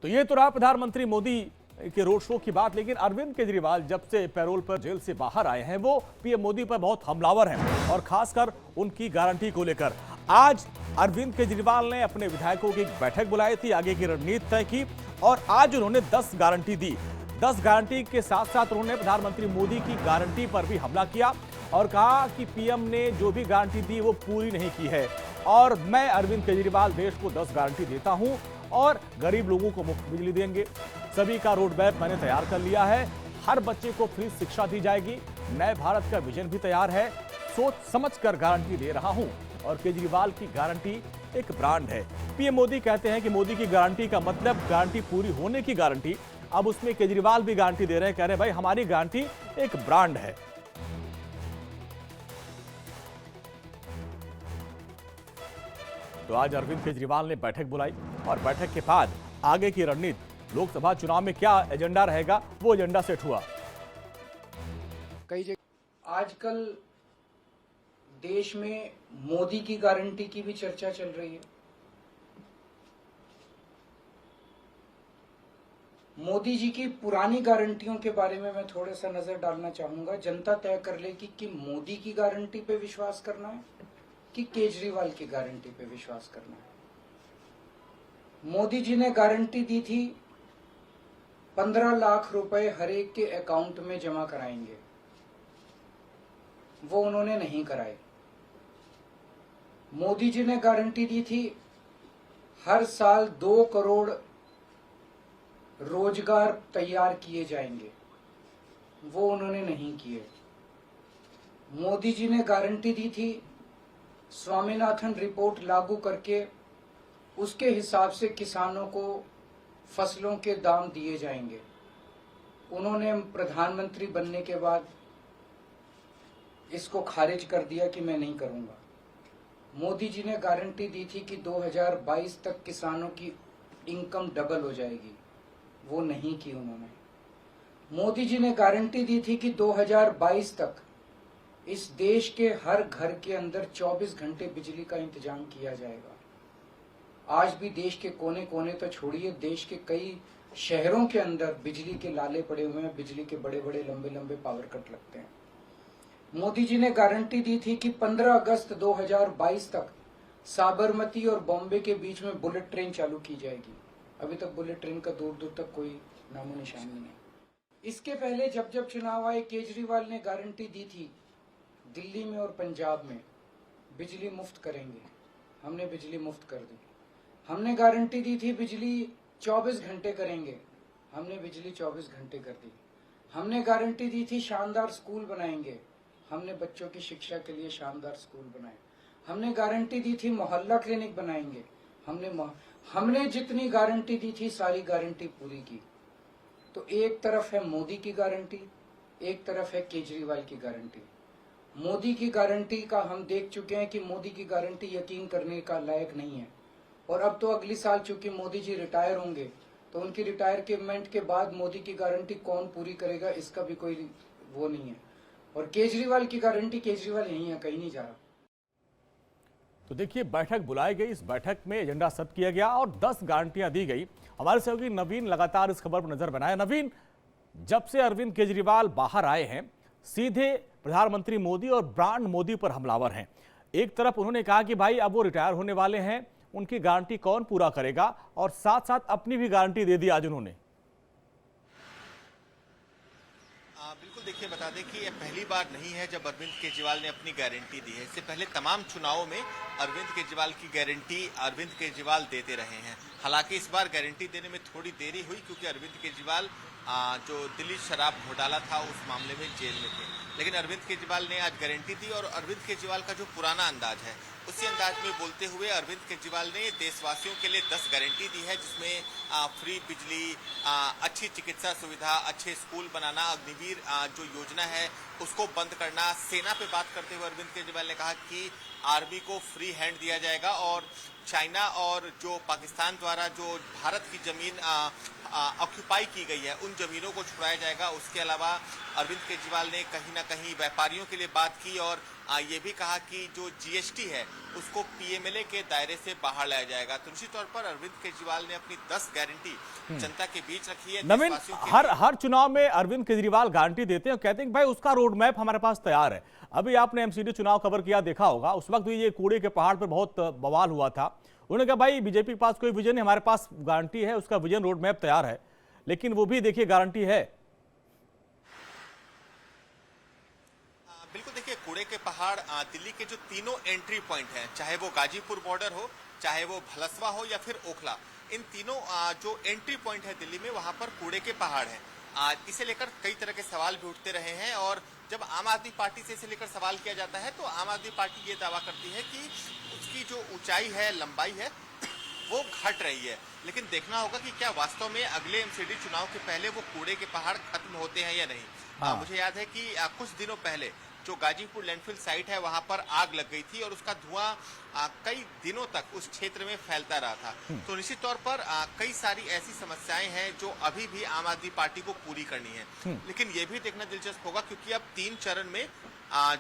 तो ये तो रहा प्रधानमंत्री मोदी के रोड शो की बात, लेकिन अरविंद केजरीवाल जब से पैरोल पर जेल से बाहर आए हैं वो पीएम मोदी पर बहुत हमलावर हैं और खासकर उनकी गारंटी को लेकर। आज अरविंद केजरीवाल ने अपने विधायकों की एक बैठक बुलाई थी, आगे की रणनीति तय की और आज उन्होंने 10 गारंटी दी। 10 गारंटी के साथ साथ उन्होंने प्रधानमंत्री मोदी की गारंटी पर भी हमला किया और कहा कि पीएम ने जो भी गारंटी दी वो पूरी नहीं की है और मैं अरविंद केजरीवाल देश को 10 गारंटी देता हूं और गरीब लोगों को मुफ्त बिजली देंगे। सभी का रोड मैप मैंने तैयार कर लिया है, हर बच्चे को फ्री शिक्षा दी जाएगी, नए भारत का विजन भी तैयार है, सोच समझकर गारंटी दे रहा हूं और केजरीवाल की गारंटी एक ब्रांड है। पीएम मोदी कहते हैं कि मोदी की गारंटी का मतलब गारंटी पूरी होने की गारंटी। अब उसमें केजरीवाल भी गारंटी दे रहे हैं, कह रहे हैं भाई हमारी गारंटी एक ब्रांड है। तो आज अरविंद केजरीवाल ने बैठक बुलाई और बैठक के बाद आगे की रणनीति, लोकसभा चुनाव में क्या एजेंडा रहेगा वो एजेंडा सेट हुआ। कई जगह आजकल देश में मोदी की गारंटी की भी चर्चा चल रही है। मोदी जी की पुरानी गारंटियों के बारे में मैं थोड़ा सा नजर डालना चाहूंगा। जनता तय कर लेगी कि मोदी की गारंटी पे विश्वास करना है कि केजरीवाल की गारंटी पे विश्वास करना है। मोदी जी ने गारंटी दी थी 15 लाख रुपए हर एक के अकाउंट में जमा कराएंगे, वो उन्होंने नहीं कराए। मोदी जी ने गारंटी दी थी हर साल 2 करोड़ रोजगार तैयार किए जाएंगे, वो उन्होंने नहीं किए। मोदी जी ने गारंटी दी थी स्वामीनाथन रिपोर्ट लागू करके उसके हिसाब से किसानों को फसलों के दाम दिए जाएंगे, उन्होंने प्रधानमंत्री बनने के बाद इसको खारिज कर दिया कि मैं नहीं करूंगा। मोदी जी ने गारंटी दी थी कि 2022 तक किसानों की इनकम डबल हो जाएगी, वो नहीं की उन्होंने। मोदी जी ने गारंटी दी थी कि 2022 तक इस देश के हर घर के अंदर 24 घंटे बिजली का इंतजाम किया जाएगा। आज भी देश के कोने कोने तो छोड़िए, देश के कई शहरों के अंदर बिजली के लाले पड़े हुए हैं, बिजली के बड़े बड़े लंबे लंबे पावर कट लगते हैं। मोदी जी ने गारंटी दी थी कि 15 अगस्त 2022 तक साबरमती और बॉम्बे के बीच में बुलेट ट्रेन चालू की जाएगी। अभी तक बुलेट ट्रेन का दूर दूर तक कोई नामो निशान नहीं है। इसके पहले जब जब चुनाव आए, केजरीवाल ने गारंटी दी थी दिल्ली में और पंजाब में बिजली मुफ्त करेंगे, हमने बिजली मुफ्त कर दी। हमने गारंटी दी थी बिजली 24 घंटे करेंगे, हमने बिजली 24 घंटे कर दी। हमने गारंटी दी थी शानदार स्कूल बनाएंगे, हमने बच्चों की शिक्षा के लिए शानदार स्कूल बनाए। हमने गारंटी दी थी मोहल्ला क्लिनिक बनाएंगे, हमने जितनी गारंटी दी थी सारी गारंटी पूरी की। तो एक तरफ है मोदी की गारंटी, एक तरफ है केजरीवाल की गारंटी। मोदी की गारंटी का हम देख चुके हैं कि मोदी की गारंटी यकीन करने का लायक नहीं है और अब तो अगली साल चूंकि मोदी जी रिटायर होंगे तो उनकी रिटायरमेंट के बाद मोदी की गारंटी कौन पूरी करेगा इसका भी कोई वो नहीं है। और केजरीवाल की गारंटी, केजरीवाल यही है, कहीं नहीं जा रहा। तो देखिए बैठक बुलाई गई, इस बैठक में एजेंडा सेट किया गया और 10 गारंटियां दी गई। हमारे सहयोगी नवीन लगातार इस खबर पर नजर बनाए। नवीन, जब से अरविंद केजरीवाल बाहर आए हैं सीधे प्रधानमंत्री मोदी और ब्रांड मोदी पर हमलावर हैं। एक तरफ उन्होंने कहा कि भाई अब वो रिटायर होने वाले हैं, उनकी गारंटी कौन पूरा करेगा, और साथ साथ अपनी भी गारंटी दे दी आज उन्होंने। बिल्कुल, देखिए बता दें कि यह पहली बार नहीं है जब अरविंद केजरीवाल ने अपनी गारंटी दी है। इससे पहले तमाम चुनावों में अरविंद केजरीवाल की गारंटी अरविंद केजरीवाल देते रहे हैं। हालांकि इस बार गारंटी देने में थोड़ी देरी हुई क्योंकि अरविंद केजरीवाल जो दिल्ली शराब घोटाला था उस मामले में जेल में थे, लेकिन अरविंद केजरीवाल ने आज गारंटी दी और अरविंद केजरीवाल का जो पुराना अंदाज है उसी अंदाज में बोलते हुए अरविंद केजरीवाल ने देशवासियों के लिए 10 गारंटी दी है, जिसमें फ्री बिजली, अच्छी चिकित्सा सुविधा, अच्छे स्कूल बनाना, अग्निवीर जो योजना है उसको बंद करना। सेना पे बात करते हुए अरविंद केजरीवाल ने कहा कि आर्मी को फ्री हैंड दिया जाएगा और चाइना और जो पाकिस्तान द्वारा जो भारत की जमीन ऑक्यूपाई की गई है उन जमीनों को छुड़ाया जाएगा। उसके अलावा अरविंद केजरीवाल ने कहीं ना कहीं व्यापारियों के लिए बात की और ये भी कहा कि जो जीएसटी है उसको पीएमएलए के दायरे से बाहर लाया जाएगा। तो निश्चित तौर पर अरविंद केजरीवाल ने अपनी 10 गारंटी जनता के बीच रखी है। नवीन, देशवासियों के लिए। हर चुनाव में अरविंद केजरीवाल गारंटी देते हैं और कहते हैं कि भाई उसका रोड मैप हमारे पास तैयार है। अभी आपने एमसीडी चुनाव कवर किया, देखा होगा, उस वक्त भी ये कूड़े के पहाड़ पर बहुत बवाल हुआ था। उन्होंने कहा भाई बीजेपी के पास कोई विजन नहीं, हमारे पास गारंटी है, उसका विजन रोड मैप तैयार है। लेकिन वो भी देखिए गारंटी है। बिल्कुल, देखिए कूड़े के पहाड़ दिल्ली के जो तीनों एंट्री पॉइंट हैं, चाहे वो गाजीपुर बॉर्डर हो, चाहे वो भलसवा हो या फिर ओखला, इन तीनों जो एंट्री पॉइंट है दिल्ली में, वहां पर कूड़े के पहाड़ हैं। इसे लेकर कई तरह के सवाल भी उठते रहे हैं और जब आम आदमी पार्टी से इसे लेकर सवाल किया जाता है तो आम आदमी पार्टी ये दावा करती है कि उसकी जो ऊंचाई है, लंबाई है, वो घट रही है। लेकिन देखना होगा कि क्या वास्तव में अगले एमसीडी चुनाव के पहले वो कूड़े के पहाड़ खत्म होते हैं या नहीं। मुझे याद है कि कुछ दिनों पहले जो गाजीपुर लैंडफिल साइट है वहां पर आग लग गई थी और उसका धुआं कई दिनों तक उस क्षेत्र में फैलता रहा था। तो निश्चित तौर पर कई सारी ऐसी समस्याएं हैं जो अभी भी आम आदमी पार्टी को पूरी करनी है। लेकिन ये भी देखना दिलचस्प होगा क्योंकि अब 3 चरण में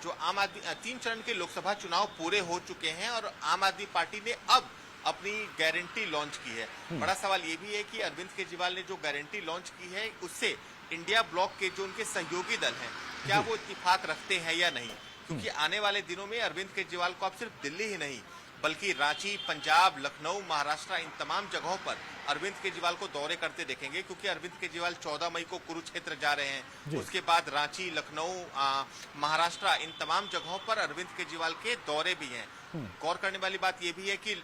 जो आम आदमी 3 चरण के लोकसभा चुनाव पूरे हो चुके हैं और आम आदमी पार्टी ने अब अपनी गारंटी लॉन्च की है। बड़ा सवाल ये भी है कि अरविंद केजरीवाल ने जो गारंटी लॉन्च की है उससे इंडिया ब्लॉक के जो उनके सहयोगी दल हैं क्या वो इत्तेफाक रखते हैं या नहीं, क्योंकि आने वाले दिनों में अरविंद केजरीवाल को अब सिर्फ दिल्ली ही नहीं बल्कि रांची, पंजाब, लखनऊ, महाराष्ट्र, इन तमाम जगहों पर अरविंद केजरीवाल को दौरे करते देखेंगे। क्योंकि अरविंद केजरीवाल 14 मई को कुरुक्षेत्र जा रहे हैं, उसके बाद रांची, लखनऊ, महाराष्ट्र, इन तमाम जगहों पर अरविंद केजरीवाल के दौरे भी हैं। गौर करने वाली बात यह भी है कि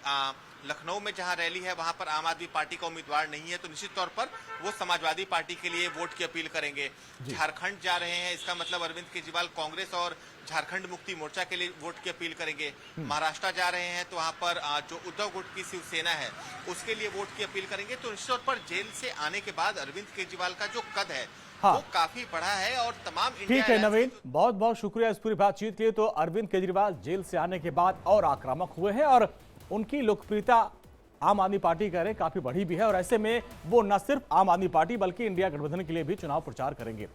लखनऊ में जहां रैली है वहां पर आम आदमी पार्टी का उम्मीदवार नहीं है, तो निश्चित तौर पर वो समाजवादी पार्टी के लिए वोट की अपील करेंगे। झारखंड जा रहे हैं, इसका मतलब अरविंद केजरीवाल कांग्रेस और झारखंड मुक्ति मोर्चा के लिए वोट की अपील करेंगे। महाराष्ट्र जा रहे हैं तो वहां पर जो उद्धव गुट की शिवसेना है उसके लिए वोट की अपील करेंगे। तो निश्चित तौर पर जेल से आने के बाद अरविंद केजरीवाल का जो कद है वो काफी बड़ा है और तमाम ठीक है नवीन, बहुत बहुत शुक्रिया इस पूरी बातचीत के लिए। तो अरविंद केजरीवाल जेल से आने के बाद और आक्रामक हुए हैं और उनकी लोकप्रियता आम आदमी पार्टी कह रहे हैं काफी बढ़ी भी है और ऐसे में वो न सिर्फ आम आदमी पार्टी बल्कि इंडिया गठबंधन के लिए भी चुनाव प्रचार करेंगे।